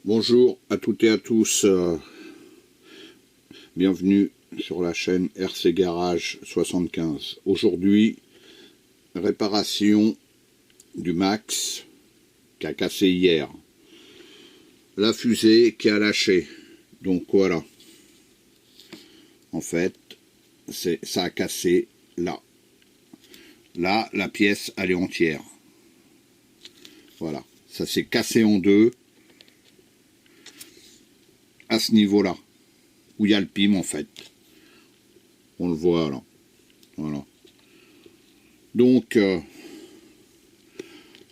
Bonjour à toutes et à tous, bienvenue sur la chaîne RC Garage 75. Aujourd'hui, réparation du Max qui a cassé hier. La fusée qui a lâché. Donc voilà. En fait, ça a cassé là. Là, la pièce, elle est entière. Voilà. Ça s'est cassé en deux. À ce niveau-là. Où il y a le PIM, en fait. On le voit, là. Voilà. Donc,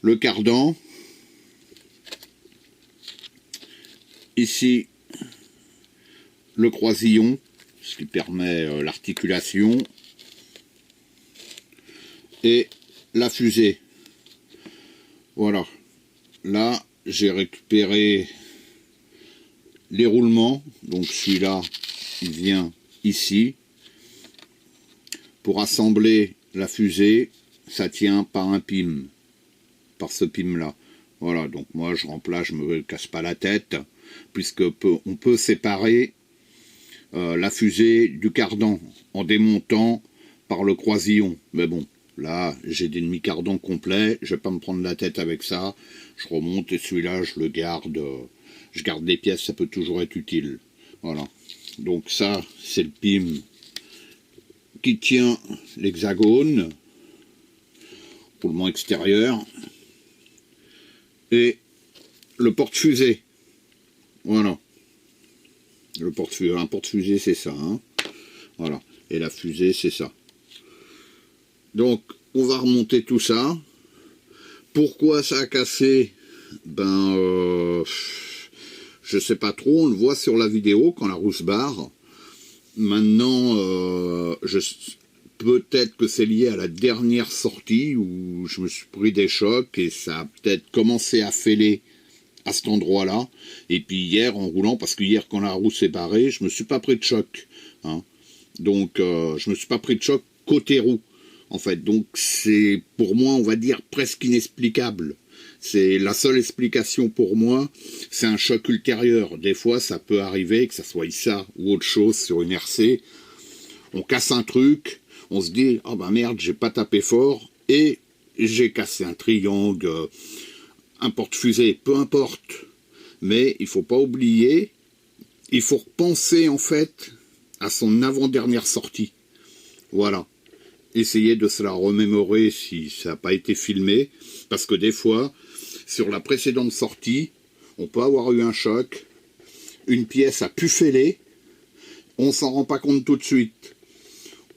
le cardan. Ici, le croisillon, ce qui permet l'articulation. Et la fusée. Voilà. Là, j'ai récupéré les roulements. Donc celui-là, il vient ici. Pour assembler la fusée, ça tient par un PIM. Par ce PIM-là. Voilà, donc moi je remplace, je me casse pas la tête, puisque on peut séparer la fusée du cardan en démontant par le croisillon. Mais bon, là j'ai des demi-cardans complets, je vais pas me prendre la tête avec ça. Je remonte et celui-là je le garde, je garde des pièces, ça peut toujours être utile. Voilà, donc ça c'est le PIM qui tient l'hexagone, roulement extérieur. Et le porte-fusée, voilà, le porte-fusée, un porte-fusée c'est ça, hein. Voilà, et la fusée c'est ça. Donc on va remonter tout ça. Pourquoi ça a cassé? Ben, je sais pas trop, on le voit sur la vidéo quand la roue se barre. Maintenant, peut-être que c'est lié à la dernière sortie où je me suis pris des chocs et ça a peut-être commencé à fêler à cet endroit-là. Et puis hier, en roulant, parce que hier, quand la roue s'est barrée, je me suis pas pris de choc. Hein. Donc, je me suis pas pris de choc côté roue, en fait. Donc, c'est pour moi, on va dire, presque inexplicable. C'est la seule explication pour moi, c'est un choc ultérieur. Des fois, ça peut arriver, que ça soit ça ou autre chose sur une RC. On casse un truc, on se dit, oh ben merde, j'ai pas tapé fort, et j'ai cassé un triangle, un porte-fusée, peu importe. Mais il faut pas oublier, il faut repenser en fait à son avant-dernière sortie. Voilà. Essayez de se la remémorer si ça n'a pas été filmé, parce que des fois, sur la précédente sortie, on peut avoir eu un choc, une pièce a pu fêler, on s'en rend pas compte tout de suite.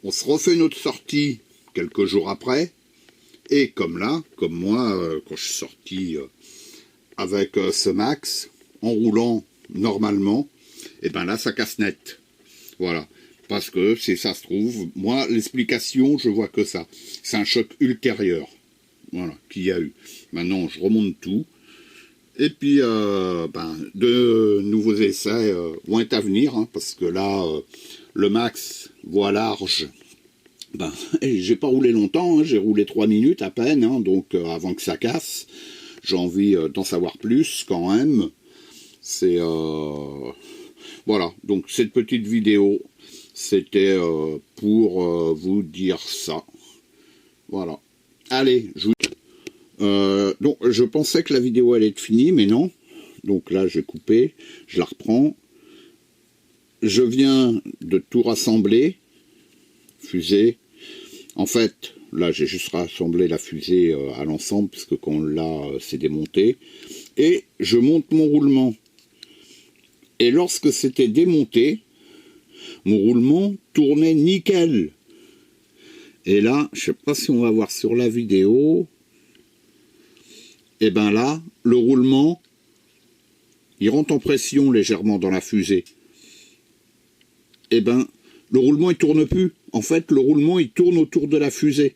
On se refait notre sortie quelques jours après, et comme là, comme moi, quand je suis sorti avec ce Max, en roulant normalement, et ben là ça casse net. Voilà. Parce que, si ça se trouve, moi, l'explication, je vois que ça. C'est un choc ultérieur. Voilà, qu'il y a eu. Maintenant, je remonte tout. Et puis, de nouveaux essais vont être à venir, hein, parce que là, le Max voie large. J'ai pas roulé longtemps, hein, j'ai roulé 3 minutes à peine, hein, donc avant que ça casse. J'ai envie d'en savoir plus, quand même. C'est... Voilà, donc cette petite vidéo... C'était pour vous dire ça. Voilà. Allez, donc je pensais que la vidéo allait être finie, mais non. Donc là, j'ai coupé, je la reprends. Je viens de tout rassembler. Fusée. En fait, là, j'ai juste rassemblé la fusée à l'ensemble, puisque quand on l'a, c'est démonté. Et je monte mon roulement. Et lorsque c'était démonté, mon roulement tournait nickel. Et là, je ne sais pas si on va voir sur la vidéo. Et bien là, le roulement, il rentre en pression légèrement dans la fusée. Et bien, le roulement, il tourne plus. En fait, le roulement, il tourne autour de la fusée.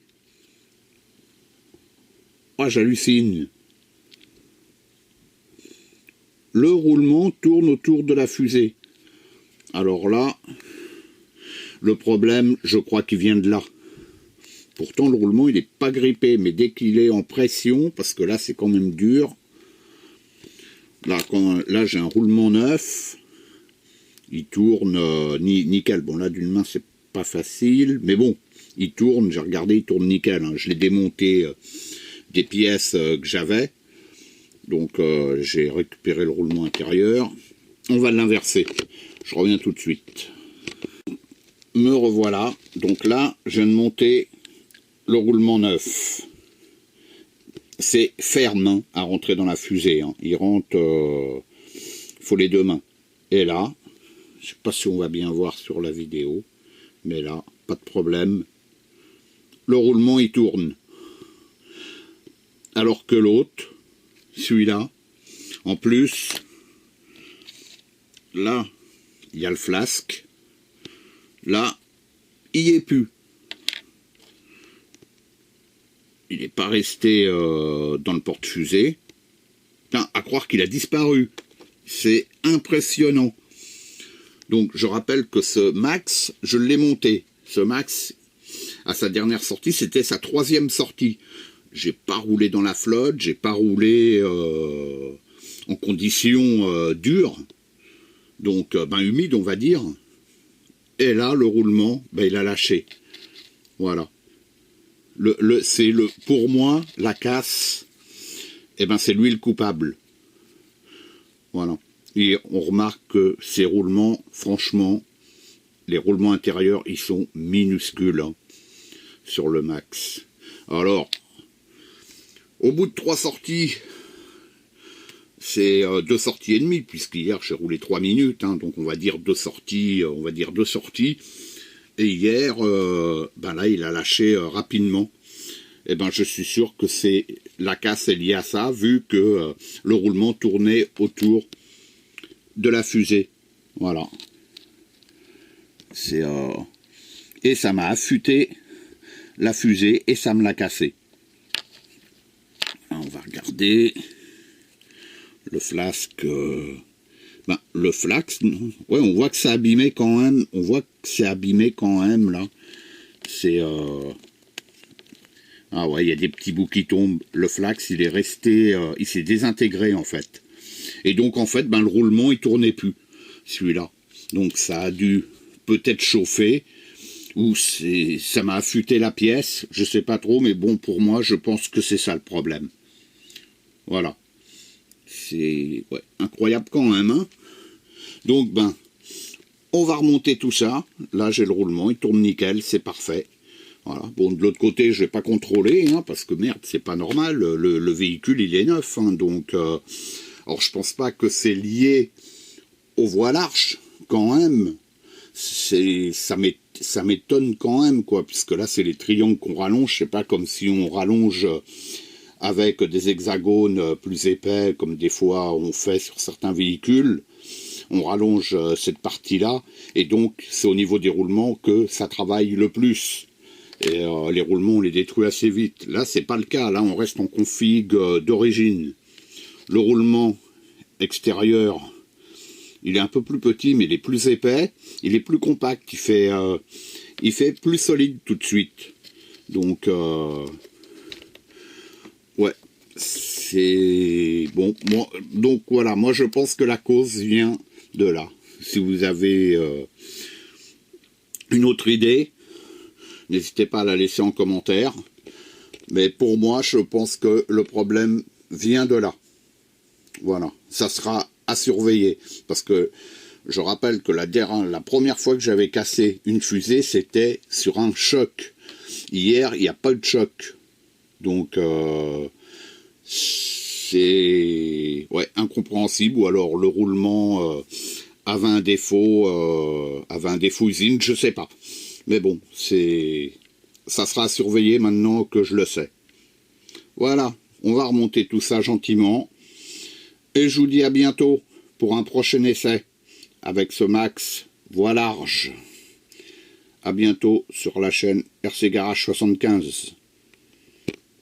Ah, j'hallucine. Le roulement tourne autour de la fusée. Alors là... Le problème, je crois qu'il vient de là. Pourtant, le roulement, il n'est pas grippé, mais dès qu'il est en pression, parce que là, c'est quand même dur, Là j'ai un roulement neuf, il tourne nickel. Bon là d'une main c'est pas facile, mais bon, il tourne, j'ai regardé, il tourne nickel. Hein. Je l'ai démonté des pièces que j'avais, donc j'ai récupéré le roulement intérieur. On va l'inverser, je reviens tout de suite. Me revoilà, donc là je viens de monter le roulement neuf. C'est ferme hein, à rentrer dans la fusée, hein. Il rentre, faut les deux mains. Et là, je sais pas si on va bien voir sur la vidéo, mais là, pas de problème. Le roulement il tourne. Alors que l'autre, celui-là, en plus, là, il y a le flasque. Là, il n'y est plus. Il n'est pas resté dans le porte-fusée. À croire qu'il a disparu. C'est impressionnant. Donc, je rappelle que ce Max, je l'ai monté. Ce Max, à sa dernière sortie, c'était sa 3e sortie. J'ai pas roulé dans la flotte, j'ai pas roulé en conditions dures. Donc, humide, on va dire. Et là, le roulement, il a lâché. Voilà. Pour moi, la casse, c'est lui le coupable. Voilà. Et on remarque que ces roulements, franchement, les roulements intérieurs, ils sont minuscules hein, sur le Max. Alors, au bout de 3 sorties, c'est 2 sorties et demie, puisqu'hier j'ai roulé 3 minutes, hein, donc on va dire 2 sorties, Et hier, là, il a lâché rapidement. Je suis sûr que c'est la casse est liée à ça, vu que le roulement tournait autour de la fusée. Voilà. Et ça m'a affûté la fusée et ça me l'a cassé. On va regarder le flasque. Le flasque, ouais, on voit que c'est abîmé quand même. On voit que c'est abîmé quand même là. C'est ah ouais, il y a des petits bouts qui tombent. Le flasque, il est resté, il s'est désintégré en fait. Et donc en fait, le roulement il tournait plus, celui-là. Donc ça a dû peut-être chauffer ou ça m'a affûté la pièce. Je sais pas trop, mais bon pour moi, je pense que c'est ça le problème. Voilà. C'est incroyable quand même. Hein. Donc, on va remonter tout ça. Là, j'ai le roulement, il tourne nickel, c'est parfait. Voilà. Bon, de l'autre côté, je vais pas contrôler, hein, parce que merde, c'est pas normal. Le véhicule, il est neuf. Hein, donc, alors, je pense pas que c'est lié au voilage, quand même. Ça m'étonne quand même, quoi, puisque là, c'est les triangles qu'on rallonge. C'est pas comme si on rallonge avec des hexagones plus épais, comme des fois on fait sur certains véhicules. On rallonge cette partie-là, et donc c'est au niveau des roulements que ça travaille le plus. Et les roulements, on les détruit assez vite. Là, c'est pas le cas. Là, on reste en config d'origine. Le roulement extérieur, il est un peu plus petit, mais il est plus épais. Il est plus compact. Il fait plus solide tout de suite. Donc, ouais, c'est bon. Donc voilà, moi je pense que la cause vient de là. Si vous avez une autre idée, n'hésitez pas à la laisser en commentaire. Mais pour moi, je pense que le problème vient de là. Voilà, ça sera à surveiller. Parce que je rappelle que la première fois que j'avais cassé une fusée, c'était sur un choc. Hier, il n'y a pas de choc. Donc, c'est incompréhensible. Ou alors le roulement avait un défaut usine, je sais pas. Mais bon, ça sera à surveiller maintenant que je le sais. Voilà, on va remonter tout ça gentiment. Et je vous dis à bientôt pour un prochain essai avec ce Max voie large. À bientôt sur la chaîne RC Garage 75.